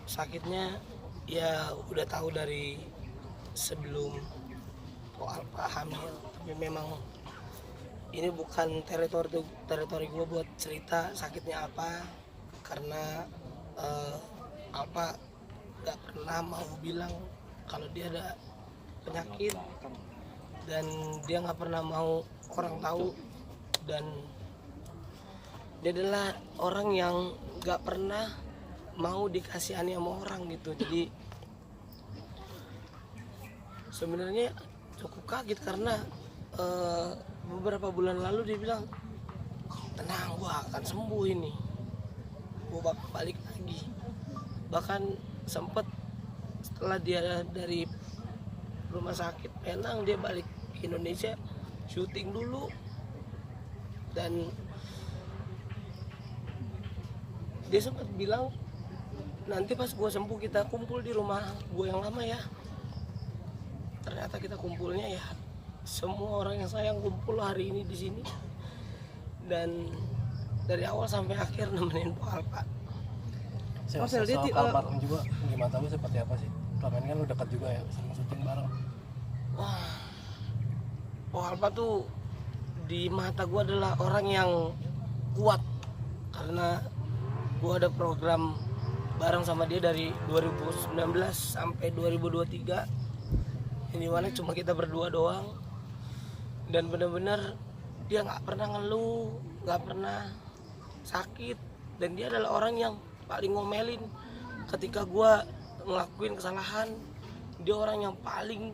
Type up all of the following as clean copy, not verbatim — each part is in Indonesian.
sakitnya ya udah tahu dari sebelum Alpa hamil, tapi memang ini bukan teritori gue buat cerita sakitnya apa, karena Alpa gak pernah mau bilang kalau dia ada penyakit, dan dia nggak pernah mau orang tahu, dan dia adalah orang yang nggak pernah mau dikasihani sama orang gitu. Jadi sebenarnya cukup kaget karena beberapa bulan lalu dia bilang, tenang, gua akan sembuh ini, gua bakal balik lagi. Bahkan sempet setelah dia dari rumah sakit Penang, dia balik ke Indonesia syuting dulu, dan dia sempat bilang nanti pas gue sembuh kita kumpul di rumah gue yang lama ya. Ternyata kita kumpulnya ya semua orang yang sayang kumpul hari ini di sini, dan dari awal sampai akhir nemenin Pak Alpa. Soal almarhum juga di matamu seperti apa sih? Selama ini kan lu dekat juga ya, sering syuting bareng. Wah, Pak Alpa tuh di mata gue adalah orang yang kuat, karena gue ada program bareng sama dia dari 2019 sampai 2023, ini mana cuma kita berdua doang, dan benar-benar dia nggak pernah ngeluh, nggak pernah sakit, dan dia adalah orang yang paling ngomelin ketika gue ngelakuin kesalahan. Dia orang yang paling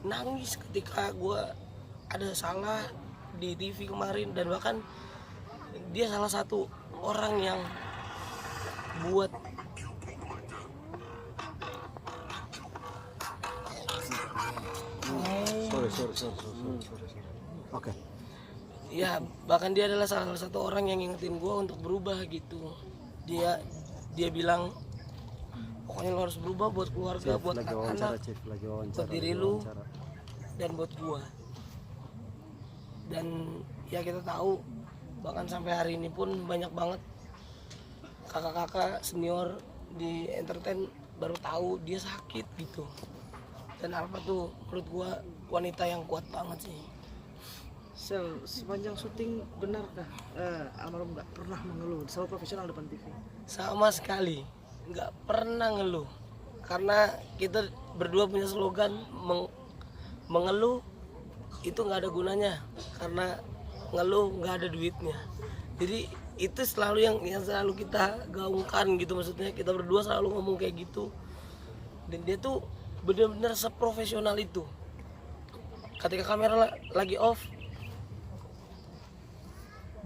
nangis ketika gue ada salah di TV kemarin, dan bahkan dia salah satu orang yang buat Oke. ya, bahkan dia adalah salah satu orang yang ngingetin gue untuk berubah gitu. Dia bilang pokoknya lo harus berubah buat keluarga, buat anak, buat diri lu, dan buat gue. Dan ya kita tahu, bahkan sampai hari ini pun banyak banget kakak-kakak senior di entertain baru tahu dia sakit gitu. Dan Alpa tuh menurut gua wanita yang kuat banget sih. Sepanjang syuting benarkah almarhum nggak pernah mengeluh, selalu profesional depan TV? Sama sekali nggak pernah ngeluh, karena kita berdua punya slogan mengeluh itu nggak ada gunanya, karena ngeluh nggak ada duitnya. Jadi itu selalu yang selalu kita gaungkan gitu, maksudnya kita berdua selalu ngomong kayak gitu. Dan dia tuh benar-benar seprofesional itu. Ketika kamera lagi off,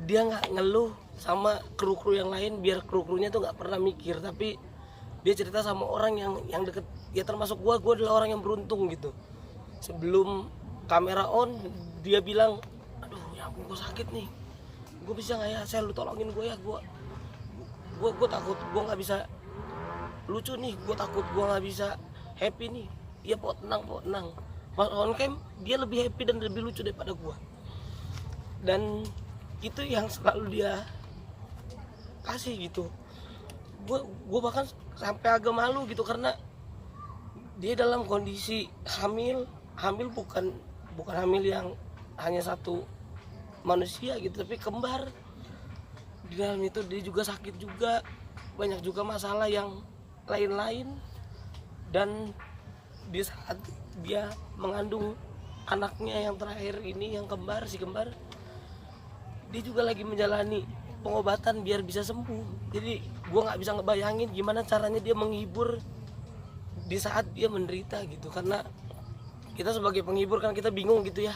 dia nggak ngeluh sama kru-kru yang lain, biar kru-krunya tuh nggak pernah mikir, tapi dia cerita sama orang yang deket. Ya termasuk gue adalah orang yang beruntung gitu. Sebelum kamera on, dia bilang, aduh ya ampun gue sakit nih, gue bisa nggak ya, saya lu tolongin gue ya, gue takut gue nggak bisa lucu nih, gue takut gue nggak bisa happy nih. Iya po, tenang. Pas on cam dia lebih happy dan lebih lucu daripada gue, dan itu yang selalu dia kasih gitu. Gue bahkan sampai agak malu gitu, karena dia dalam kondisi hamil bukan hamil yang hanya satu manusia gitu, tapi kembar. Di dalam itu dia juga sakit juga, banyak juga masalah yang lain-lain. Dan di saat dia mengandung anaknya yang terakhir ini, yang si kembar, dia juga lagi menjalani pengobatan biar bisa sembuh. Jadi gue nggak bisa ngebayangin gimana caranya dia menghibur di saat dia menderita gitu, karena kita sebagai penghibur kan kita bingung gitu ya,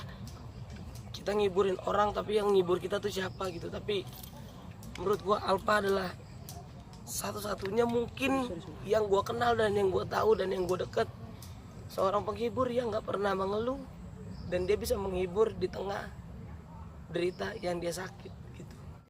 kita ngiburin orang tapi yang ngibur kita tuh siapa gitu. Tapi menurut gue Alpa adalah satu-satunya mungkin yang gue kenal dan yang gue tahu dan yang gue deket, seorang penghibur yang nggak pernah mengeluh, dan dia bisa menghibur di tengah derita yang dia sakit.